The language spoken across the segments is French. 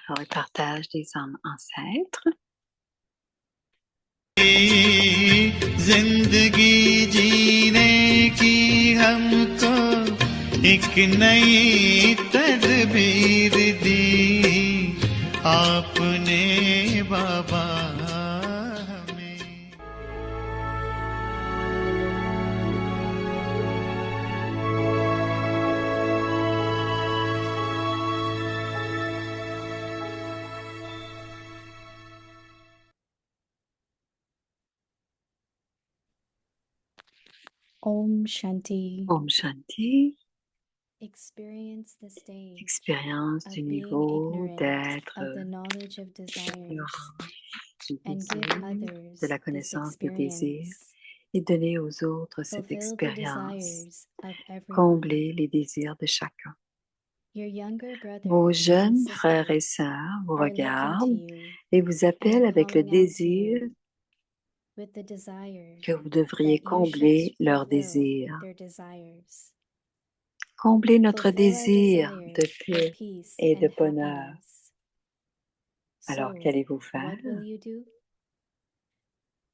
Alors, le partage des âmes ancêtres. जिंदगी जीने की हमको एक नई तदबीर दी आपने बाबा हमें। Om Shanti. Om Shanti. Experience the stage Expérience of du being niveau ignorant d'être of the knowledge of desires ignorant du and give désir, others de la this connaissance des désirs experience. et donner aux autres cette Fulfill the expérience. desires of everyone. Combler les désirs de chacun. Your younger brother Vos and jeunes sister frères et sœurs vous are looking to regardent you et vous appellent and avec le calling out to désir you with the desire que vous devriez that you should combler leurs fulfill désirs. their desires. Combler notre Fulfill our désir desire de for paix peace et de and bonheur. happiness. Alors, So, qu'allez-vous faire? what will you do?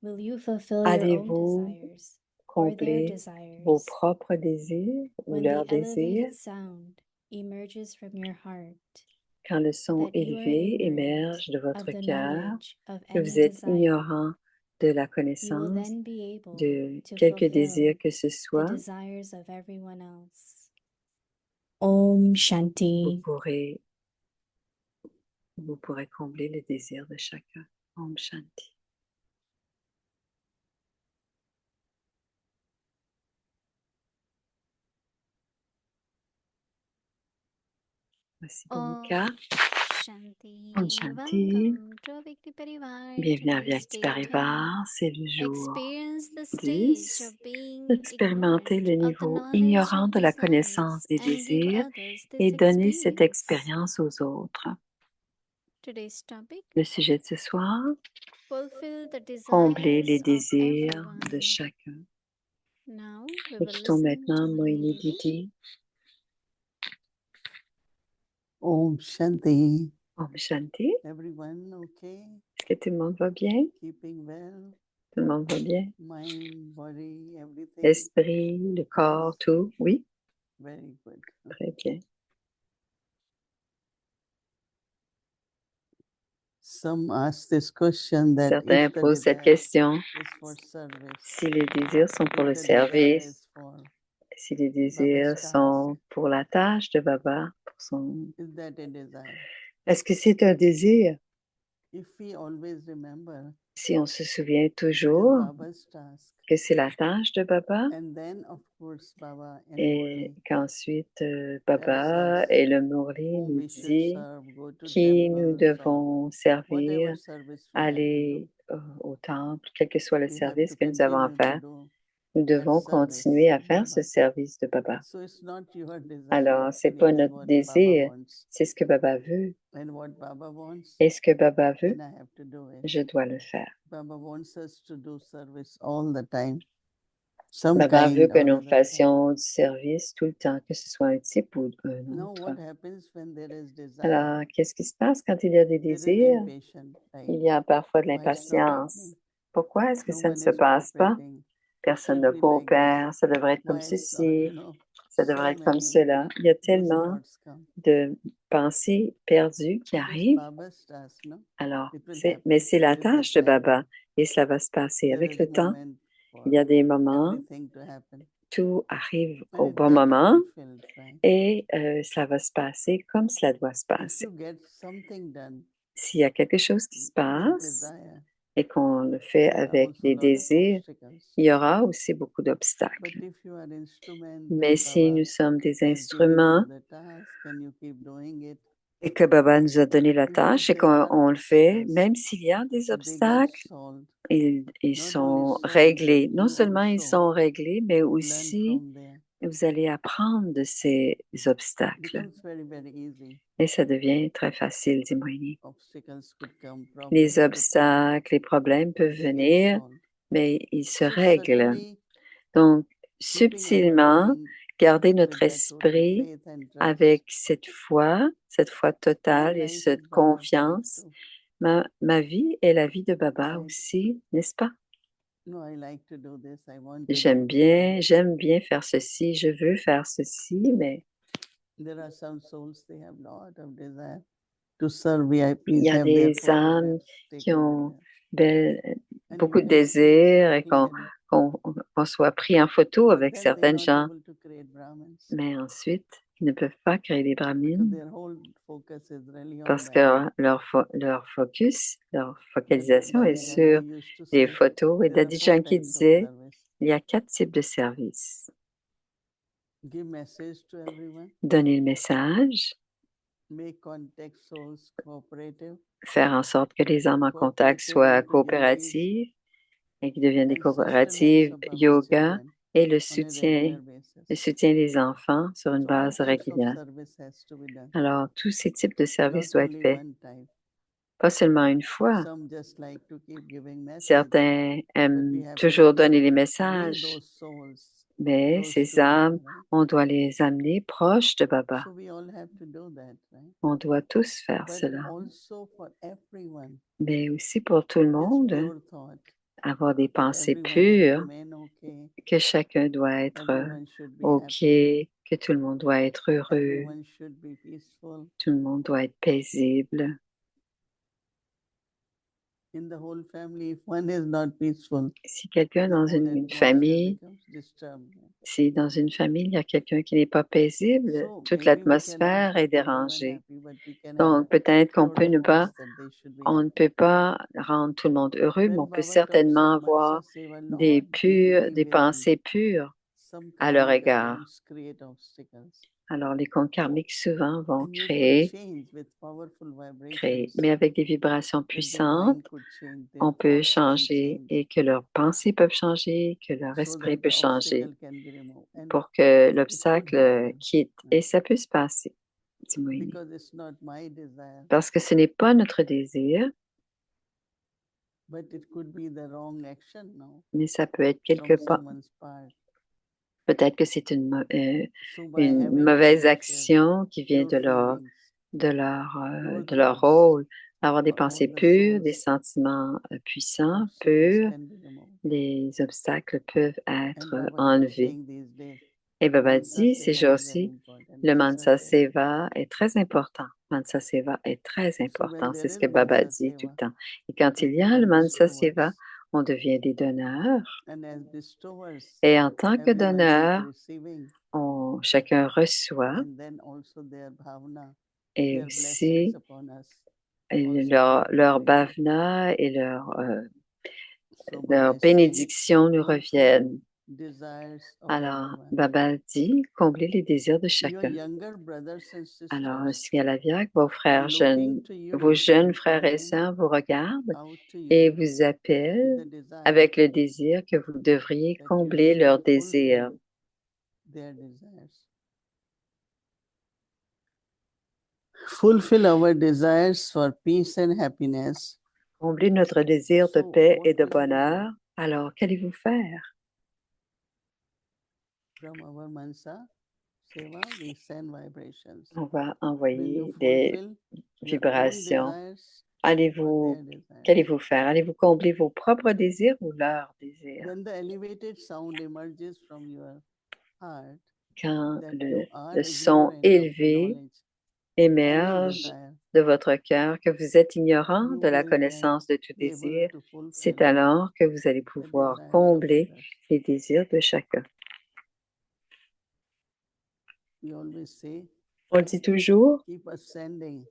Will you fulfill your own Allez-vous desires or their combler vos desires? propres désirs ou When leurs the désirs? elevated sound emerges from your heart, Quand le son that you are élevé ignorant émerge de of votre the cœur, knowledge of que vous any êtes desire, ignorant de la you will connaissance then be able de to quelque fulfill désir que ce the soit, desires of everyone else. Om vous Shanti. pourrez combler le désir de chacun. Om Shanti. Voici Bhumika. Om Shanti. Bienvenue à Vyakti Parivar. C'est le jour 10 d'expérimenter le niveau ignorant de la connaissance des désirs et donner cette expérience aux autres. Le sujet de ce soir, combler les désirs de chacun. Écoutons maintenant Moini Didi. Om Shanti. Om Shanti. Everyone okay? Est-ce que tout le monde va bien? Keeping well? Tout le monde va bien? Mind, body, everything? L'esprit, le corps, tout? Oui? Very good. Très bien. Some ask this question that Certains if the posent cette desire question. is for service, Si les désirs sont pour le if the desire service, is for, si les désirs sont pour la tâche de Baba, pour son... is that a desire? Est-ce que c'est un désir? If we always remember Si on se souvient that toujours Baba's task, que c'est la tâche de Baba and then of course Baba and et Murli qu'ensuite Baba et le Murli whom nous we should dit serve, go to qui nous temples or devons whatever servir, service we have to aller do, au temple, quel que soit le we have service to que nous avons à continue to faire. do Nous that devons service continuer à of faire ce Baba. service de Baba. So it's not your desire, Alors, c'est actually pas it is notre what Baba désir, wants. c'est ce que Baba veut. And what Baba wants, Et ce que Baba veut, then I have to do it. je dois le faire. Baba wants us to do service all the time. Some Baba veut kind que or nous other. fassions du service tout le temps, que ce soit un type ou un Now autre. what happens when there is desire? Alors, qu'est-ce qui se passe quand il y a des There is désirs? impatient, right? Il y a parfois de Why it's not l'impatience. happening? Pourquoi est-ce que No ça ne one se is passe pas? cooperating. Personne Should ne be like this. coopère, ça devrait être comme Why it's not, ceci, ça devrait so être comme many cela. Il y a those tellement thoughts come. de pensées perdues qui It is arrivent. Baba's task, no? Alors, It will mais happen c'est la with the tâche de time. Baba et cela va se passer There avec is le temps. moment Il y a for des moments, everything to happen. tout arrive And au it bon gets moment fulfilled, right? et cela va se passer comme cela doit se If passer. you get something done S'il y a quelque chose qui se with passe desire, et qu'on le fait there are avec also des lot of désirs, obstacles. il y aura aussi beaucoup But d'obstacles. if you are instrument Mais that si Baba nous sommes des has given instruments you the task and you keep doing it, et que Baba nous a donné la even tâche if et there are qu'on le fait, obstacles, même s'il y a des they get obstacles, solved. ils Not only sont solved, réglés. Non you seulement ils also sont réglés, mais learn aussi from there. vous allez apprendre de ces It obstacles. becomes very easy. Et ça devient très facile, dit Moini. Obstacles could come, problems Les could come, obstacles, les problèmes but peuvent they get venir, solved. mais ils se So règlent. subtly Donc, keeping our subtilement, mind garder notre with that total esprit faith and trust. avec cette foi totale My et life cette is Baba's life confiance. too. Ma vie est la vie de Baba Right. aussi, n'est-ce pas? No, I like to do this. I want to J'aime do this. bien faire ceci, je veux faire ceci, mais There are some souls, they have lot of desire to serve VIPs, il y a have their des âmes photographs qui taken ont with them. And beaucoup you de can see it's désirs et so clear. qu'on soit pris en photo But avec then they're certaines not gens, able to create Brahmins mais ensuite, ils ne peuvent pas créer des because brahmines their whole focus is really on parce that. que leur focus, leur But focalisation est Daddy sur Yankee used to les say photos. Et there are Daddy 4 Yankee types of disait, service. il y a 4 types de services. Give message to everyone, Donner le message, make contact souls cooperative, faire en sorte que les âmes en contact cooperative soient into yogis, coopératives et qu'ils deviennent des and sustenance coopératives of Baba's yoga children et le on a soutien, regular basis. des enfants sur une So all base types of régulière. service has to be done, Alors, tous ces types de services not doivent être only faits, one type. pas seulement une fois. Some just like to keep giving message, Certains but we aiment have toujours to donner les bring messages, those souls mais close ces to Baba, âmes, right? on doit les amener proches de Baba. So we all have to do that, right? On doit tous faire But cela. also for everyone, Mais aussi pour tout le this monde, pure thought avoir des that pensées everyone should pures, remain okay, que chacun doit être everyone should be OK, happy, que tout le monde doit être heureux, everyone should be peaceful. tout le monde doit être paisible. In the whole family, if one is not peaceful, Si quelqu'un the dans whole une atmosphere famille, becomes disturbed. si dans une famille, il y a quelqu'un qui n'est pas paisible, So toute maybe we cannot l'atmosphère est make everyone dérangée. happy, but we can have Donc, peut-être qu'on pure peut ne pas, thoughts that they should be on ne happy. peut pas rendre tout le monde heureux, mais When on peut Baba talks certainement of avoir Mansa Seva, des lot deeply des within, pensées pures some à leur karmic égard. accounts create obstacles. Alors, les comptes karmiques souvent vont And you could créer, change with powerful vibrations. mais avec des vibrations That their puissantes, mind could change, their on peut thoughts can changer change, et que leurs pensées peuvent changer, que leur so esprit that peut the changer obstacle can be removed. And pour que it could l'obstacle happen, quitte. Et ça peut se passer, Timoini. because it's not my desire, Parce que ce n'est pas notre désir, but it could be the wrong action now mais ça peut être from quelque part. someone's part. Peut-être que c'est So by une having mauvaise pure action qui vient feelings, pure de leur thoughts, rôle. Avoir des for all pensées the pures, des souls, sentiments puissants, obstacles purs, can be removed. les obstacles peuvent And être Baba keeps enlevés. saying these days, Et Baba Mansa dit, ces Seva is very jours-ci, important. le Mansa Mansa Seva. Seva est très important. Mansa Seva est très So when important. there C'est ce is que Baba Mansa dit tout Seva, le temps. Et quand we il y a le become Mansa bestowers. Seva, on devient des donneurs. And as bestowers, Et en tant que everyone donneur, is receiving, chacun reçoit and then also their bhavna, et their aussi blessings upon us. leur bhavna et So leur Baba is saying, bénédiction nous fulfill reviennent. desires of Alors, everyone. Baba dit, combler les désirs de Your chacun. younger brothers and Alors, sisters Scialavia, vos are frères looking to you vos jeunes and frères et calling sœurs vous regardent out to et you vous with appellent the desire avec le désir que vous devriez that you combler leurs should désirs. fulfill their desires. Fulfill our desires for peace and happiness. Combler notre désir de So paix what et de will you do? bonheur. Alors, qu'allez-vous faire? From our Mansa Seva, we send vibrations. On va Will you envoyer des fulfill your own vibrations. desires or Allez-vous, their desires? qu'allez-vous faire? Allez-vous combler vos propres désirs ou leurs désirs? When the elevated sound emerges from your heart, Quand that you are le son ignorant of élevé knowledge, émerge desire, de votre cœur, que vous êtes ignorant you de la will then connaissance de tout be able désir, to c'est fulfill alors que vous allez the pouvoir desires of combler others. les désirs de chacun. We always say, On le dit toujours, keep ascending,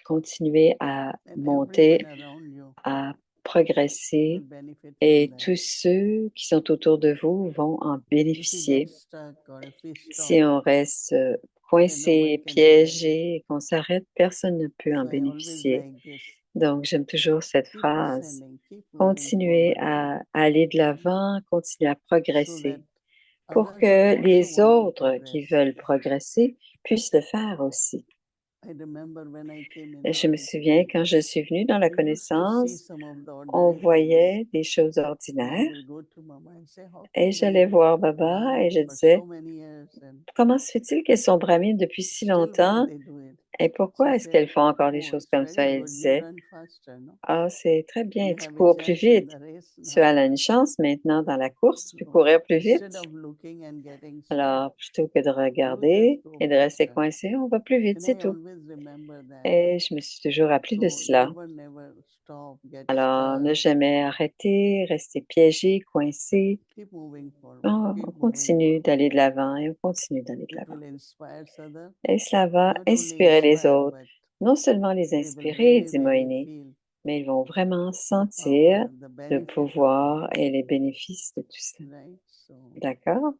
continuez à and monter, everyone around you à progresser, will benefit et from that. tous ceux qui sont autour de vous vont en If we bénéficier. get stuck or if we stop, Si on reste then no coincé, one can benefit. piégé, et qu'on s'arrête, personne ne peut en So I always bénéficier. like this. Donc, j'aime toujours cette Keep phrase. ascending, keep moving Continuez forward, à aller de l'avant, continuez à so progresser that pour others que who les also want to autres qui progress veulent progresser puissent le faire aussi. Je me souviens, quand je suis venue dans la connaissance, on voyait des choses ordinaires et j'allais voir Baba et je disais, comment se fait-il qu'elles sont brahmines depuis si longtemps et pourquoi est-ce qu'elles font encore des choses comme ça? Elle disait, ah, c'est très bien, tu cours plus vite. Tu as une chance maintenant dans la course, tu peux courir plus vite. Alors, plutôt que de regarder et de rester coincé, on va plus vite, c'est tout. Et je me suis toujours rappelé de cela. Alors, ne jamais arrêter, rester piégé, coincé. On continue d'aller de l'avant et on continue d'aller de l'avant. Et cela va inspirer les autres. Non seulement les inspirer, dit Moïni, mais ils vont vraiment sentir le pouvoir et les bénéfices de tout cela. D'accord?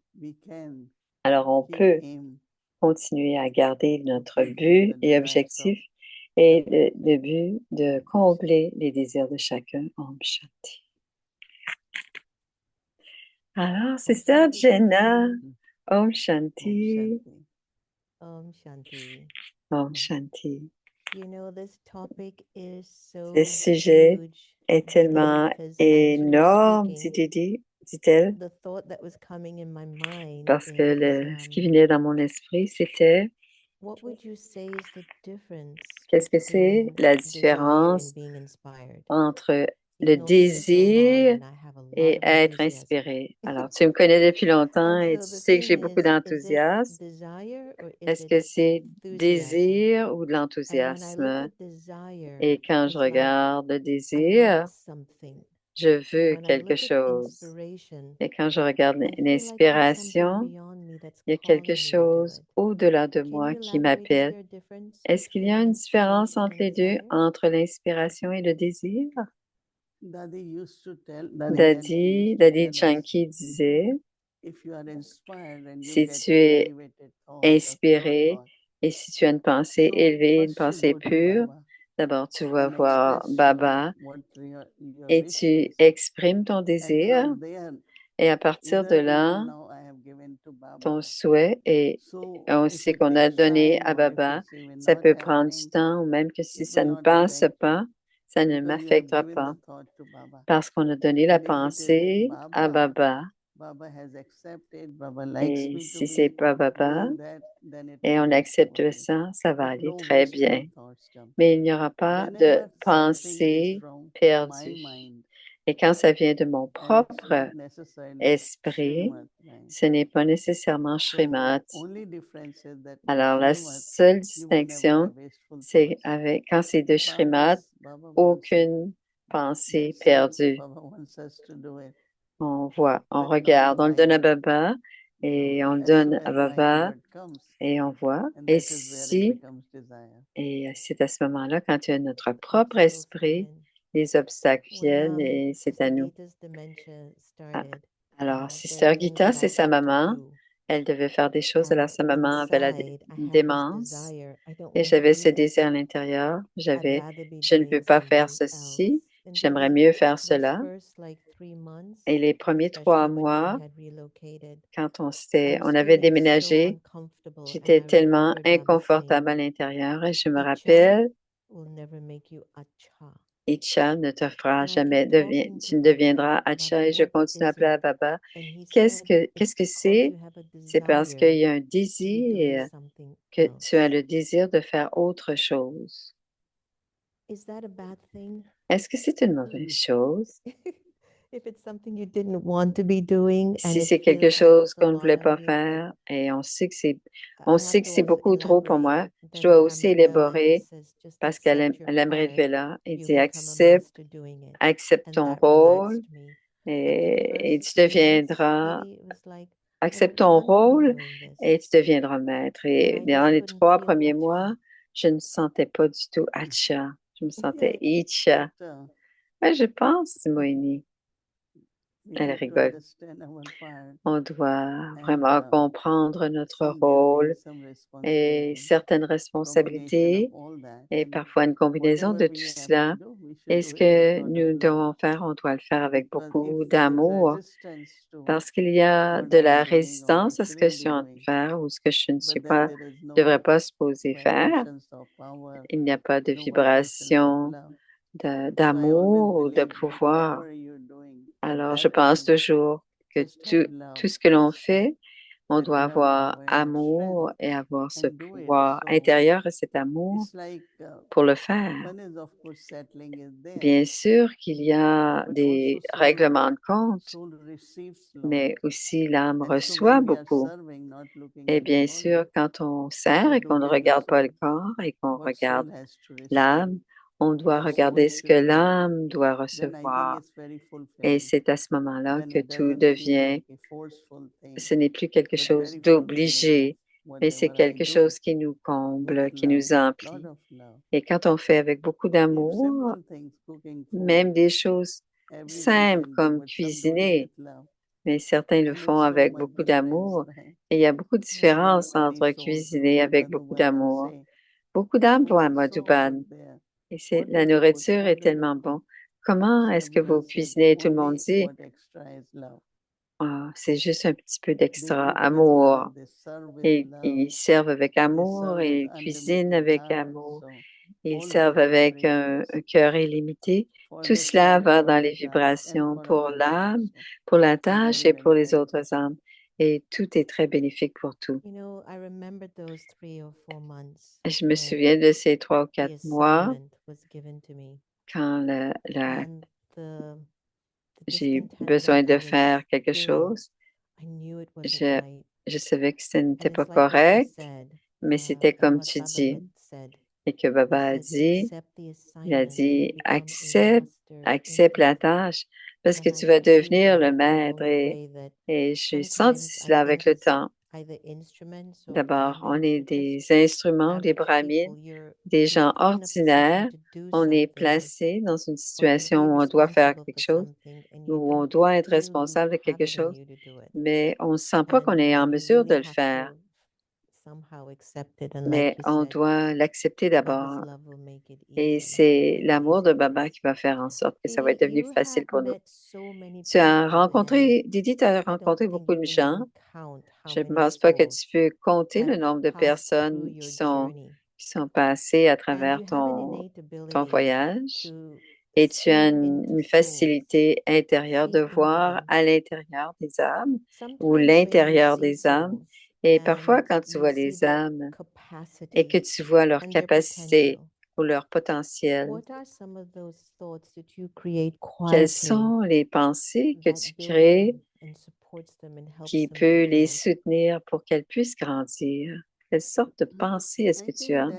Alors, on peut continuer à garder notre but et objectif et le but de combler les désirs de chacun. Om Shanti. Alors, Sister Jenna, Om Shanti, Om Shanti. Om Shanti. You know, this topic is so Ce sujet huge, est tellement because as she was énorme, speaking, dit-elle, the thought that was coming in my mind parce que is, ce qui venait dans mon esprit, c'était what would you say is the difference qu'est-ce que c'est between la desire différence and being inspired? entre le You've known me for so long désir and I have a lot et of être enthusiasm. inspiré. Alors, tu me connais depuis longtemps And et so tu the sais que j'ai thing beaucoup is d'enthousiasme. it desire or is Est-ce it que c'est enthusiasm? désir ou de And when I look l'enthousiasme? at desire, Et quand je it's like regarde le I désir, want something. je veux When I quelque look at chose. inspiration, Et quand je regarde I feel like there's something l'inspiration, beyond me that's il y a quelque calling me to do chose it. au-delà de Can moi you qui elaborate? Is m'appelle. there a difference Est-ce qu'il y a une between différence inspiration entre and les deux, desire? entre l'inspiration et le désir? Daddy Daddy Janki disait, si tu es inspiré et si tu as une pensée élevée, une pensée pure, d'abord tu vas voir Baba et tu exprimes ton désir et à partir de là, ton souhait et on sait qu'on a donné à Baba, ça peut prendre du temps ou même que si ça ne passe pas, ça ne m'affectera pas parce qu'on a donné la pensée à Baba. Et si c'est pas Baba et on accepte ça, ça va aller très bien. Mais il n'y aura pas de pensée perdue. Et quand ça vient de mon propre esprit, ce n'est pas nécessairement Shrimad. Alors, la seule distinction, c'est avec quand c'est de Shrimad, aucune pensée perdue. On voit, on regarde, on le donne à Baba et on le donne à Baba et on voit. Et c'est à ce moment-là, quand tu as notre propre esprit, les obstacles viennent et c'est à nous. Alors, Sister Gita, c'est sa maman. Elle devait faire des choses. Alors, sa maman avait la démence et j'avais ce désir à l'intérieur. Je ne veux pas faire ceci. J'aimerais mieux faire cela. Et les premiers 3 mois, quand on avait déménagé, j'étais tellement inconfortable à l'intérieur et je me rappelle, Icha ne te fera jamais, tu ne deviendras Acha et je continue à appeler à Baba. Qu'est-ce que c'est? C'est parce qu'il y a un désir, que tu as le désir de faire autre chose. Est-ce que c'est une mauvaise chose? Si c'est quelque chose qu'on ne voulait pas faire et on sait que c'est beaucoup trop pour moi, je dois aussi élaborer parce qu'elle aimerait lever là et dit accepte ton rôle et tu deviendras, accepte ton rôle et tu deviendras maître. Et dans les 3 premiers mois, je ne me sentais pas du tout Acha, je me sentais Icha. Mais je pense, Moïni. Elle rigole. On doit vraiment comprendre notre rôle et certaines responsabilités et parfois une combinaison de tout cela. Et ce que nous devons faire, on doit le faire avec beaucoup d'amour parce qu'il y a de la résistance à ce que je suis en train de faire ou ce que je ne suis pas, devrais pas supposer faire. Il n'y a pas de vibration d'amour ou de pouvoir. Alors, je pense toujours que tout ce que l'on fait, on doit avoir amour et avoir ce pouvoir intérieur et cet amour pour le faire. Bien sûr qu'il y a des règlements de compte, mais aussi l'âme reçoit beaucoup. Et bien sûr, quand on sert et qu'on ne regarde pas le corps et qu'on regarde l'âme, on doit regarder ce que l'âme doit recevoir. Et c'est à ce moment-là que tout devient, ce n'est plus quelque chose d'obligé, mais c'est quelque chose qui nous comble, qui nous emplit. Et quand on fait avec beaucoup d'amour, même des choses simples comme cuisiner, mais certains le font avec beaucoup d'amour. Et il y a beaucoup de différences entre cuisiner avec beaucoup d'amour. Beaucoup d'âmes vont à Madhuban et la nourriture est tellement bon. Comment est-ce que vous cuisinez? Tout le monde dit, ah, c'est juste un petit peu d'extra amour. Et ils servent avec amour et ils cuisinent avec amour. Ils servent avec un cœur illimité. Tout cela va dans les vibrations pour l'âme, pour la tâche et pour les autres âmes. Et tout est très bénéfique pour tout. Je me souviens de ces 3 ou 4 mois quand j'ai eu besoin de faire quelque chose. Je savais que ce n'était pas correct, mais c'était comme tu dis. Et que Baba a dit, il a dit, accepte la tâche parce que tu vas devenir le maître. Et j'ai senti cela avec le temps. D'abord, on est des instruments, des brahmines, des gens ordinaires. On est placé dans une situation où on doit faire quelque chose, où on doit être responsable de quelque chose, mais on ne sent pas qu'on est en mesure de le faire. Mais on doit l'accepter d'abord. Et c'est l'amour de Baba qui va faire en sorte que ça va être devenu facile pour nous. Didi, tu as rencontré beaucoup de gens. Je ne pense pas que tu peux compter le nombre de personnes qui sont passées à travers ton voyage. Et tu as une facilité intérieure de voir à l'intérieur des âmes ou l'intérieur des âmes. Et parfois, quand tu vois les âmes et que tu vois leur capacité ou leur potentiel, quelles sont les pensées que tu crées qui peut les soutenir pour qu'elles puissent grandir? Quelle sorte de pensée est-ce que tu as?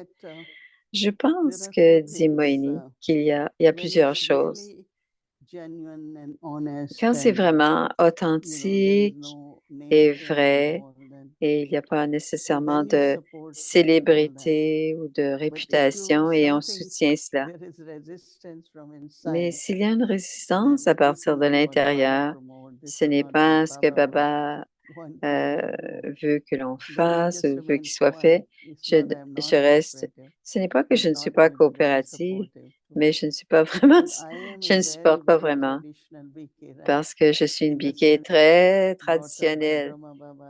Je pense que, dit Moini, il y a plusieurs choses. Quand c'est vraiment authentique et vrai, et il n'y a pas nécessairement de célébrité ou de réputation et on soutient cela. Mais s'il y a une résistance à partir de l'intérieur, ce n'est pas ce que Baba veut que l'on fasse ou veut qu'il soit fait. Je reste. Ce n'est pas que je ne suis pas coopérative, mais je ne suis pas vraiment, je ne supporte pas vraiment parce que je suis une biquée très traditionnelle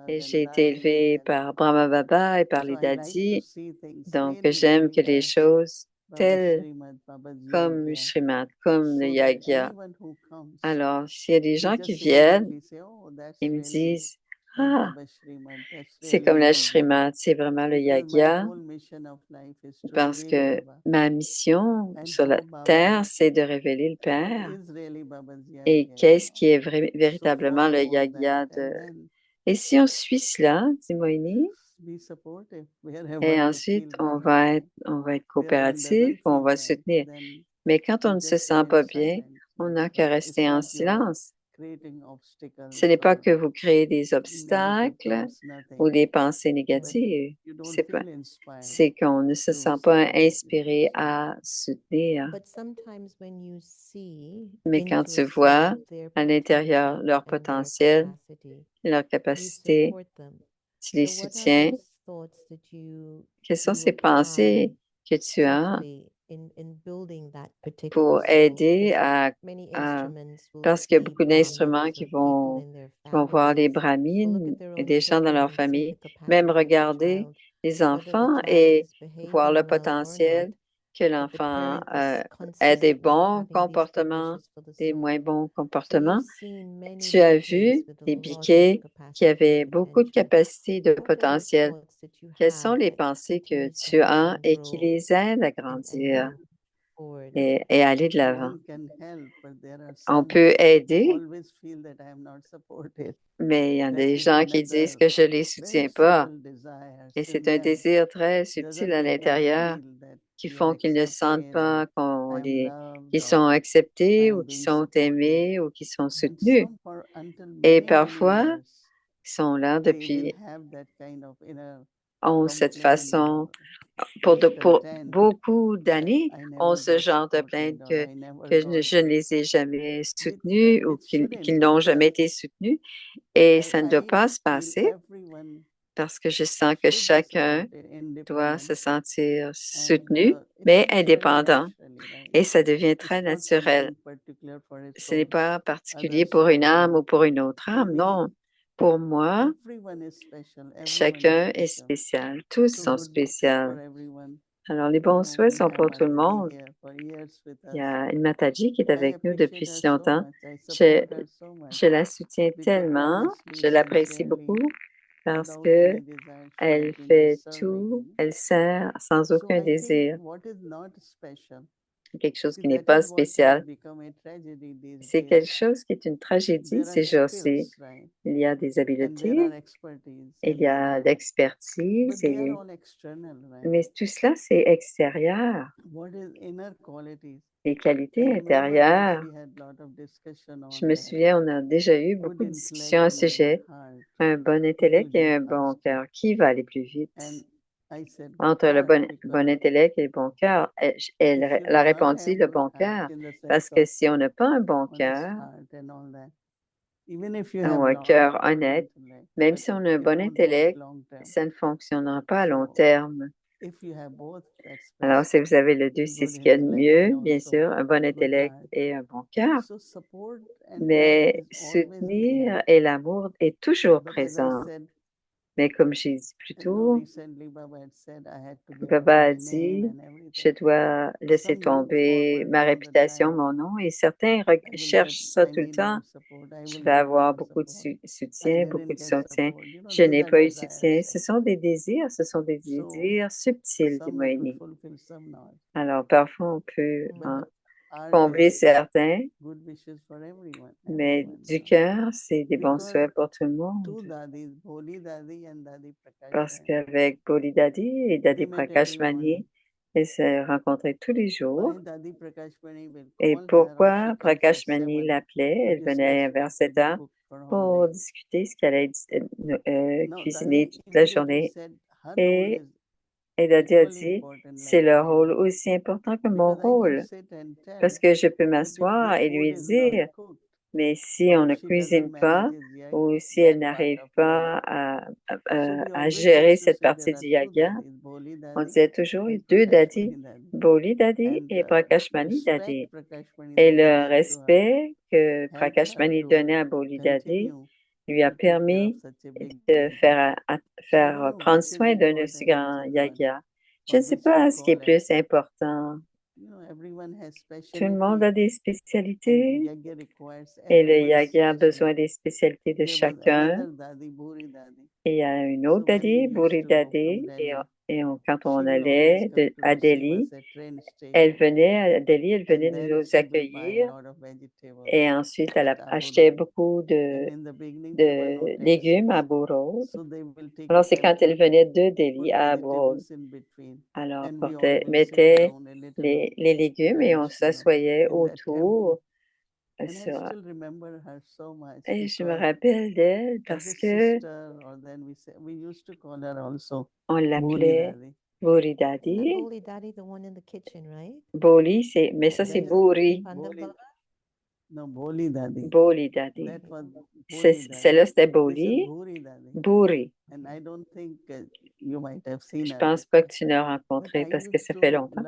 et j'ai été élevée par Brahma Baba et par les dadis. Donc, j'aime que les choses telles comme Srimad, comme le Yagya. Alors, s'il y a des gens qui viennent, ils me disent, ah, c'est comme la Srimad, c'est vraiment le Yagya, parce que ma mission sur la terre, c'est de révéler le Père. Et qu'est-ce qui est véritablement le Yagya de... Et si on suit cela, dit Moini, et ensuite on va être coopératif, on va soutenir. Mais quand on ne se sent pas bien, on n'a qu'à rester en silence. Ce n'est pas que vous créez des obstacles ou des pensées négatives. C'est qu'on ne se sent pas inspiré à soutenir. Mais quand tu vois à l'intérieur leur potentiel, leur capacité, tu les soutiens. Quelles sont ces pensées que tu as pour aider parce qu'il y a beaucoup d'instruments qui vont voir les brahmines et des gens dans leur famille, même regarder les enfants et voir le potentiel que l'enfant ait des bons comportements, des moins bons comportements. Tu as vu des biquets qui avaient beaucoup de capacité, de potentiel. Quelles sont les pensées que tu as et qui les aident à grandir et aller de l'avant? On peut aider, mais il y a des gens qui disent que je ne les soutiens pas. Et c'est un désir très subtil à l'intérieur qui font qu'ils ne sentent pas qu'ils sont acceptés ou qu'ils sont aimés ou qu'ils sont soutenus. Et parfois, ils sont là depuis, ont cette façon, pour beaucoup d'années, ont ce genre de plainte que je ne les ai jamais soutenus ou qu'ils n'ont jamais été soutenus. Et ça ne doit pas se passer parce que je sens que chacun doit se sentir soutenu, mais indépendant. Et ça devient très naturel. Ce n'est pas particulier pour une âme ou pour une autre âme, non. Pour moi, chacun est spécial. Tous sont spéciaux. Alors, les bons souhaits sont pour tout le monde. Il y a une Mataji qui est avec nous depuis si longtemps. Je la soutiens tellement, je l'apprécie beaucoup parce que elle fait tout, elle sert sans aucun désir. Quelque chose qui n'est pas spécial. C'est quelque chose qui est une tragédie ces jours-ci. Il y a des habiletés, il y a l'expertise, mais tout cela, c'est extérieur. Les qualités intérieures. Je me souviens, on a déjà eu beaucoup de discussions à ce sujet. Un bon intellect et un bon cœur. Qui va aller plus vite? Entre le bon intellect et le bon cœur. Elle a répondu le bon cœur. Parce que si on n'a pas un bon cœur, ou un cœur honnête, même si on a un bon intellect, ça ne fonctionnera pas à long terme. Alors, si vous avez le deux, c'est ce qu'il y a de mieux, bien sûr, un bon intellect et un bon cœur. Mais soutenir et l'amour est toujours présent. Mais comme j'ai dit plus tôt, Baba a dit, je dois laisser tomber ma réputation, mon nom, et certains cherchent ça tout le temps. Je vais avoir beaucoup de soutien, beaucoup de soutien. Je n'ai pas eu de soutien. Ce sont des désirs subtils, dit Moïni. Alors, parfois, on peut combler certains, mais du cœur, c'est des bons souhaits pour tout le monde. Parce qu'avec Boli Dadi et Dadi Prakashmani, ils se rencontraient tous les jours. Et pourquoi Prakashmani l'appelait? Elle venait vers 7 heures pour discuter ce qu'elle allait cuisiner toute la journée. Et Dadi a dit, c'est leur rôle aussi important que mon rôle. Parce que je peux m'asseoir et lui dire, mais si on ne cuisine pas ou si elle n'arrive pas à gérer cette partie du yoga, on disait toujours deux dadis, Boli Dadi et Prakashmani Dadi. Et le respect que Prakashmani donnait à Boli Dadi lui a permis de faire prendre soin d'un aussi grand yoga. Je ne sais pas ce qui est plus important. Tout le monde a des spécialités et le yoga a besoin des spécialités de chacun. Et il y a une autre Dadi, Buri Dadi, quand on allait à Delhi, elle venait nous accueillir et ensuite elle achetait beaucoup de légumes à Abu Road. Alors c'est quand elle venait de Delhi à Abu Road. Alors mettait les légumes et on s'assoyait autour. Et je me rappelle d'elle parce que on l'appelait Buri Dadi. Boli, mais ça c'est Buri. Boli Dadi. Celle-là c'était Boli. Buri. Je pense pas que tu l'as rencontré parce que ça fait longtemps.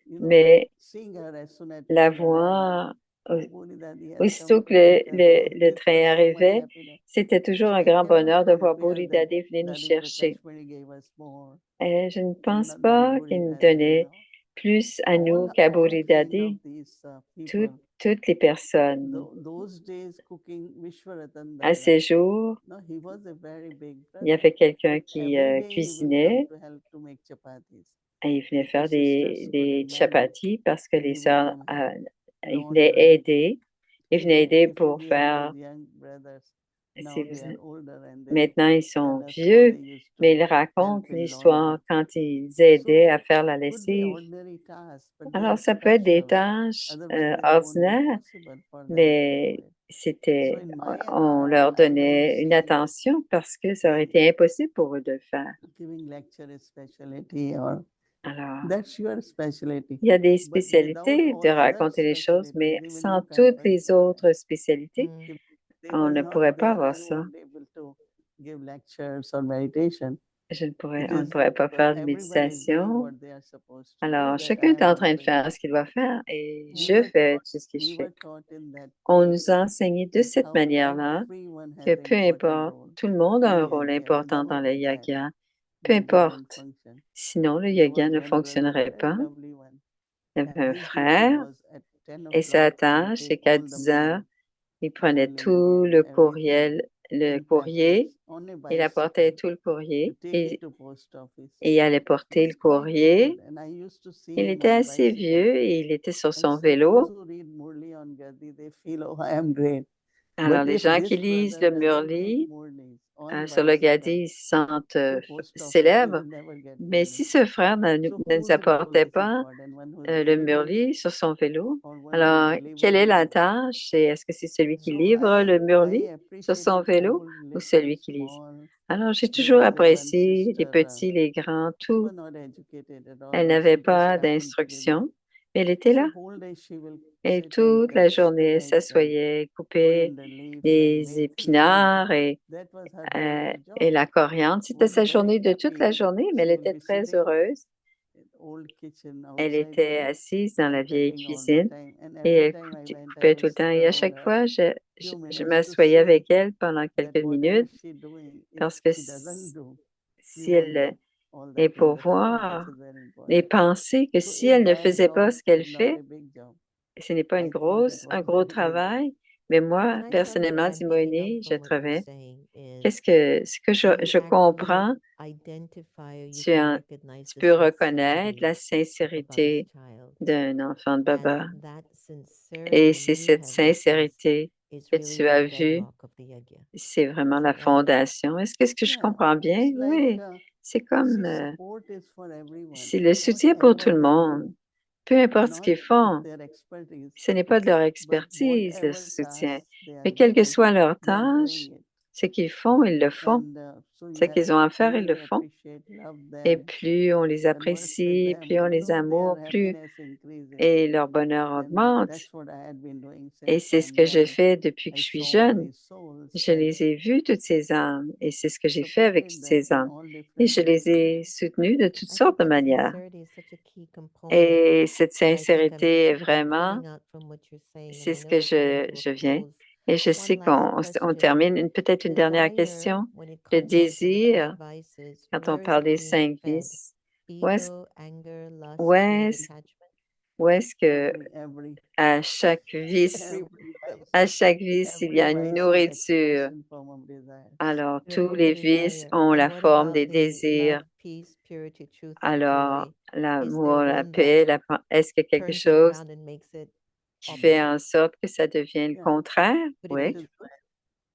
Mais seeing her as soon as la train arrived, voir, Bodhidadi has aussitôt come que to pick us. le This train was so much arrivait, happiness. c'était toujours un I grand cannot bonheur de voir compare Bodhi that. Daddy venir nous Daddy chercher. Prakashmani gave us more. Et je ne pense Than pas qu'il nous Bodhidadi, donnait plus à nous All qu'à kind Bodhi of Daddy. these Toutes, people. toutes les personnes Those days cooking Vishwaratan à Dada. ces jours, No, he was a very big il y brother. avait quelqu'un But qui every day he will come cuisinait to help to make chapatis. et il venait faire Because sisters des couldn't manage. chapatis parce que And les he would sœurs come help. ils Don't venaient worry. aider. Ils venaient aider If you pour hear faire. those young brothers, si now vous- they are older and they Maintenant, ils tell sont us how vieux, they used mais to ils racontent help in l'histoire laundry. quand ils aidaient à So faire la could be lessive. ordinary tasks, but they Alors, are ça peut être des special. tâches Otherwise, it won't be ordinaires, possible for them to do mais it. c'était, So in my on leur I don't donnait une see attention parce que ça aurait été impossible pour eux de le faire. giving lecture a specialty or Alors, that's your specialty. il y a des But without spécialités all de other raconter les choses, mais specialties, even sans you can't toutes les function there. autres spécialités, If they on were ne not pourrait pas there, avoir I ça. won't be able to give lectures or meditation On ne because pourrait pas faire de everyone is doing méditation. what they are supposed to do. Alors, That chacun I est am en train de also faire doing. ce qu'il doit faire et We je were fais taught, tout ce que je we fais. were taught in that On way nous a enseigné de that cette how manière-là everyone has que an peu important importe, role tout le monde a in un rôle yajna. important dans le Without that, yoga, peu yoga won't importe. function. Sinon, le There yoga was ne one brother, fonctionnerait very pas. lovely one, Il y and avait un his duty frère was at 10 et sa o'clock to tâche, c'est take qu'à all the 10 heures, mail, il prenait mailing tout and le everything le in courrier, packets on a il apportait bicycle tout le to courrier take it to post office. et il allait It porter le was quite courrier. old, and I used to see Il him était on assez bicycle. vieux et il était sur And son so those vélo. who read Murli on Gadi, they feel, oh, I am great. Alors, But les if gens qui this lisent brother le doesn't take Murli Murlis on sur le bicycle Gadi, ils se sentent to post office, he célèbres. will never get Mais Murli. si ce frère So ne nous whose role apportait is pas important? One who is le delivering Murli sur son vélo, or one who alors quelle est delivers la it? tâche? Est-ce que c'est celui qui So livre le Murli I sur son appreciated vélo all ou little, celui qui lise? small. Alors, j'ai There toujours was a one apprécié les sister, petits, les grands, she was tout. not educated at all, Elle but n'avait she just pas happened to be there. d'instruction, mais elle était là. So whole day she will Et sit and toute cut la journée, elle spinach and s'assoyait, put coupait in the leaves and les methi. épinards That was her whole day et job. la coriandre. She C'était was sa journée very de toute la happy. journée, mais She elle will était be très sitting heureuse. in old kitchen Elle outside était there assise dans la and vieille cutting all the cuisine time. And et every elle time I went, I coupait will tout le sit temps. Et à around chaque her fois, few je minutes to m'assoyais see avec elle pendant that quelques whatever minutes she doing, if parce que she doesn't do, she si won't elle get all est that in pour the food, voir which is very et important. penser que So si a elle ne bad faisait pas job ce qu'elle is not fait, a big job. ce n'est pas I thought it un was gros very big job. travail. Mais moi, Can I tell you personnellement, what I'm picking Simone, up je from what you're trouvais, saying is ce que you je actually comprends, identify or you tu, can en- recognize tu the peux reconnaître sincerity la of a Baba's sincérité child. d'un enfant de Baba. And that Et sincerity c'est you cette have witnessed sincérité is que really tu the as vue, bedrock of the yajna. c'est vraiment Is la that right? fondation. Est-ce que je Yeah, comprends bien? it's like, Oui, c'est comme, see, support is for everyone. c'est le soutien pour tout Whatever le they monde. do, Peu importe ce not qu'ils of font, their expertise, ce n'est pas de leur but expertise, le whatever soutien. tasks they are Mais quelle que given, soit leur they are tâche, doing it. ce qu'ils font, ils le font. And so Ce you have qu'ils ont à to faire, ils le truly font. appreciate, love Et them, plus on les converse with apprécie, them, plus on les their amoure, plus happiness increases. et leur bonheur And augmente. that's what I had been doing Et since c'est ce I'm que je young. fais depuis que I je suis saw all jeune. these souls Je and les ai vues, toutes ces âmes, et c'est ce que j'ai fait avec toutes supported them ces in âmes. all Et different je ways. les ai soutenues de toutes I think sortes de that manières. sincerity is such a key component Et cette that I think sincérité est I'm vraiment, pulling out from what you're saying, and c'est I ce know que we're coming to a je viens. close. Et je One sais last on question. termine peut-être une dernière Desire, question. when it Le comes down to the désir, five vices, quand on where is parle it des being 5 fed? vices, où est-ce, Ego, anger, lust, où greed, est-ce, attachment? où est-ce que Every à chaque vice, vice, à chaque vice, il y a every une vice is nourriture. expression form of desire. Alors, tous Beautiful les vices desire. ont And la what forme des about the désirs. love, peace, purity, truth, and Alors, joy? Is there l'amour, la one that paix, est-ce que quelque turns it chose around and makes it qui fait opposite? en sorte que ça devient le Yeah. contraire? Could Oui. it Which be? is why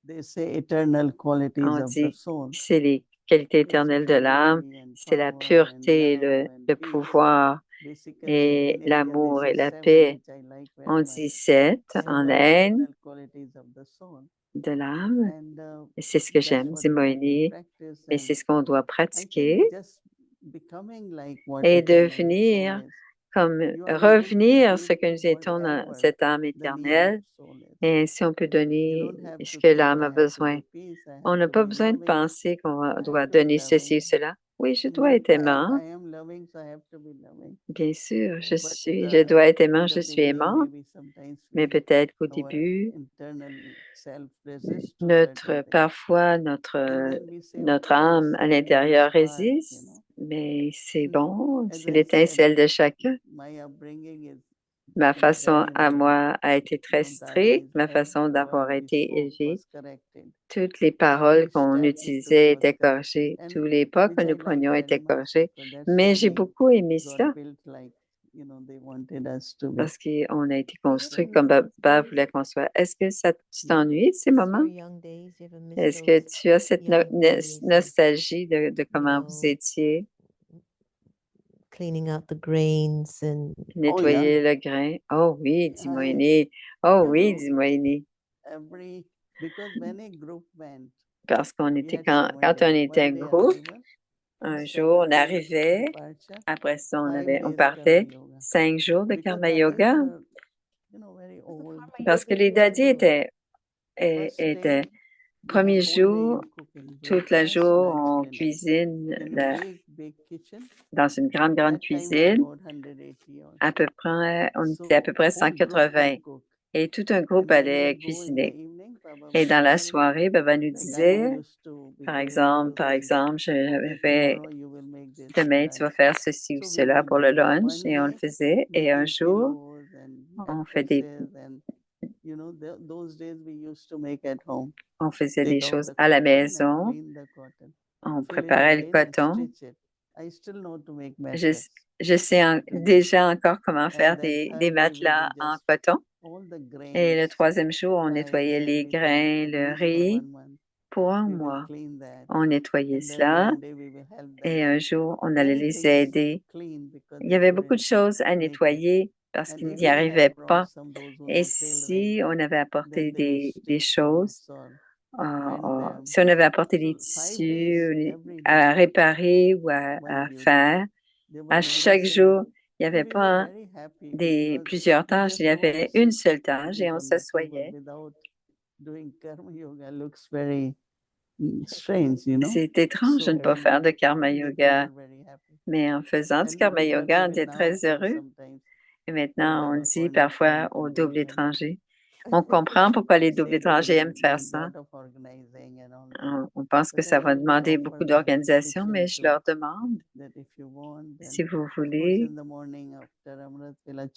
they say eternal qualities On of the dit soul. que c'est les qualités It's éternelles de l'âme, purity and c'est la power and pureté, love and le peace. pouvoir Basically, et in India, they l'amour et say la seven, paix. which I like On very dit much. 7 en Seven haine eternal qualities of the soul. de l'âme. And Et c'est ce que that's j'aime, what we have to Zimoini, practice. et And c'est ce qu'on doit I pratiquer think just becoming like what et eternal soul devenir is, comme you are able to revenir ce give que nous étions dans whatever cette âme the need of éternelle. soul is. Et ainsi, on peut You donner don't have ce to que think l'âme I a have to besoin. be peace, I On have n'a to pas be besoin de loving, penser qu'on I have doit to be donner ceci ou loving. cela. Oui, je dois être aimant. I am loving, so I have to be loving. Bien sûr, But je dois être aimant, in je the suis beginning, aimant, maybe sometimes mais peut-être qu'au our début, internal self resists to certain things. parfois, And then we say, notre okay, âme it's à a l'intérieur spark, résiste, mais c'est And bon, as c'est I said, l'étincelle de chacun. my upbringing is Ma façon à very, moi a été très stricte, ma façon d'avoir été élevée. Toutes les paroles qu'on utilisait étaient corrigées, tous les pas que nous prenions étaient corrigés. Mais j'ai beaucoup aimé ça parce qu'on a été construit comme Baba voulait qu'on soit. Est-ce que tu t'ennuies de ces moments? Est-ce que tu as cette nostalgie de comment vous étiez? Cleaning out the grains and Nettoyer le grain. Oh oui, dit Moïni. Oh oui, dit Moïni. Parce qu'on était quand on était groupe, un jour on arrivait, après ça on partait 5 jours de karma yoga parce que les daddies étaient premier jour, toute la jour on cuisine dans une grande cuisine. On était à peu près 180 et tout un groupe allait cuisiner. Et dans la soirée, Baba nous disait, par exemple, je vais, demain, tu vas faire ceci ou cela pour le lunch, et on le faisait. Et un jour, on faisait des choses à la maison. On préparait le coton. Je sais déjà encore comment faire des matelas en coton. Et le troisième jour, on nettoyait les grains, le riz. Pour un mois, on nettoyait cela et un jour, on allait les aider. Il y avait beaucoup de choses à nettoyer parce qu'ils n'y arrivaient pas. Et si on avait apporté des choses, si on avait apporté des tissus à réparer ou à faire, à chaque jour, il n'y avait pas plusieurs tâches, il y avait une seule tâche et on s'assoyait. C'est étrange de ne pas faire de karma yoga, mais en faisant du karma yoga, on était très heureux. Et maintenant, on dit parfois aux doubles étrangers. On comprend pourquoi les doubles étrangers aiment faire ça. On pense que ça va demander beaucoup d'organisation, mais je leur demande si vous voulez.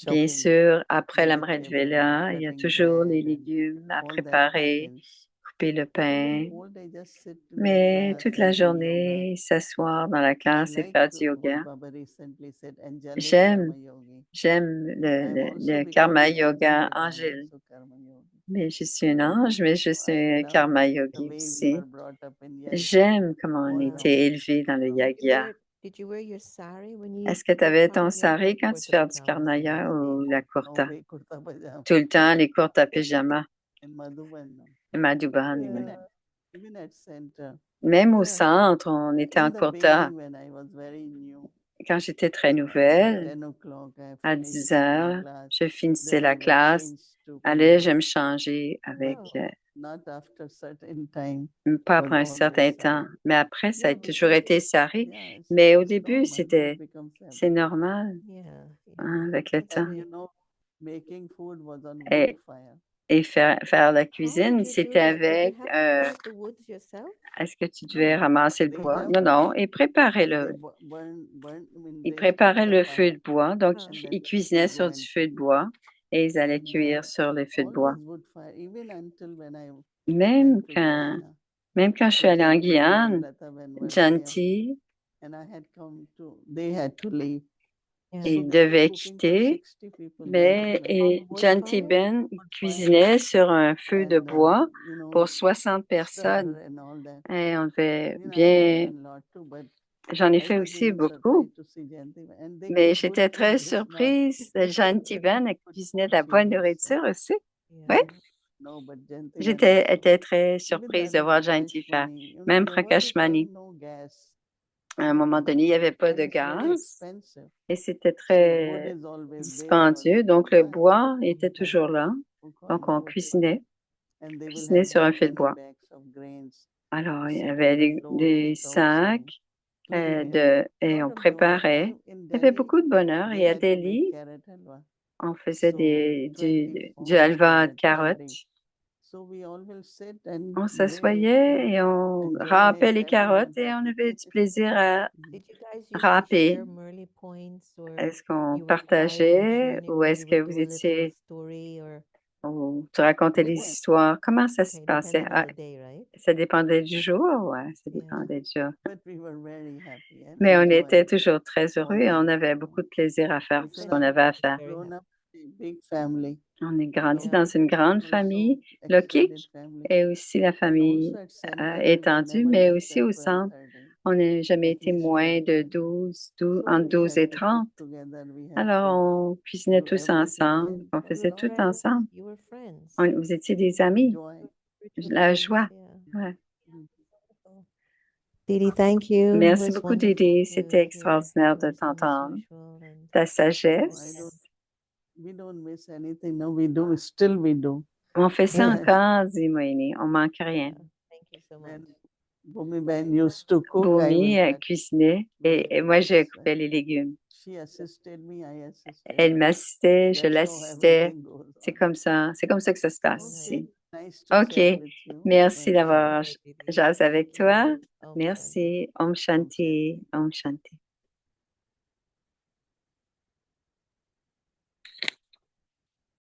Bien sûr, après l'Amrit Vela, il y a toujours les légumes à préparer, couper le pain. Mais toute la journée, s'asseoir dans la classe et faire du yoga. J'aime le karma yoga angèle. Mais je suis un ange, mais je suis un karma yogi aussi. J'aime comment on a été élevé dans le yagya. Est-ce que tu avais ton sari quand tu fais du karma yoga ou la kurta? Tout le temps, les kurtas pyjama. Madhuban. Même au centre, on était en kurta. Quand j'étais très nouvelle, à 10 heures, je finissais la classe, allais, je me changer avec, pas après un certain temps, mais après, ça a toujours été sari. Mais au début, c'est normal avec le temps. Et faire la cuisine, c'était avec, est-ce que tu devais ramasser le bois? Non, et préparer ils préparaient le feu de bois, donc ils cuisinaient sur du feu de bois et ils allaient cuire sur le feu de bois. Même quand je suis allée en Guyane, Janti, il devait quitter, mais Janti Ben cuisinait sur un feu de bois pour 60 personnes. Et on devait bien. J'en ai fait aussi beaucoup. Mais j'étais très surprise. Janti Ben cuisinait de la bonne nourriture aussi. Oui. J'étais très surprise de voir Janti faire. Même Prakashmani. À un moment donné, il n'y avait pas de gaz et c'était très dispendieux. Donc, le bois était toujours là. Donc, on cuisinait sur un feu de bois. Alors, il y avait des sacs et on préparait. Il y avait beaucoup de bonheur. Et à Delhi, on faisait du halva de carottes. On s'assoyait et on râpait les carottes et on avait du plaisir à Did you guys used to râper. share Merly points or Est-ce qu'on you were guides partageait and ou everybody est-ce que would vous do a little étiez, story or ou tu racontais des histoires? Comment ça se okay, passait? depending on the day, right? Ça dépendait du jour? Ouais, ça Yeah. dépendait du jour. But we were very happy and Mais on était enjoying toujours très heureux et on avait beaucoup de plaisir à faire tout ce qu'on avait à faire. Very grown happy. up in a big family. On est grandi Yeah. dans une grande famille, Lokik, et aussi la famille étendue, mais aussi au centre. On n'a jamais été moins de 12, entre 12 et 30. Alors, on cuisinait tous ensemble, on faisait tout Friends. ensemble. You were friends. Vous étiez des amis, Spiritual la friends, joie. yeah. Ouais. Didi, thank you. It Merci was beaucoup, wonderful Didi. to C'était hear extraordinaire de your wisdom as t'entendre. usual and Ta sagesse. We don't miss anything. No, we do. Still we do. On fait ça Yeah. encore, dit Moïni. On manque rien. thank you so much. When Bhumi Ben used to cook, I Boumi was cuisinait et moi, je coupais les légumes. she assisted me, I assisted Elle her. m'assistait, je That's how l'assistais. everything goes C'est on. comme ça. C'est comme ça que ça se passe Okay. ici. Nice to OK. chat with you. Merci And, d'avoir Didi. jasé avec Thank you. toi. Om Shanti. Merci. Om Shanti. Om Shanti.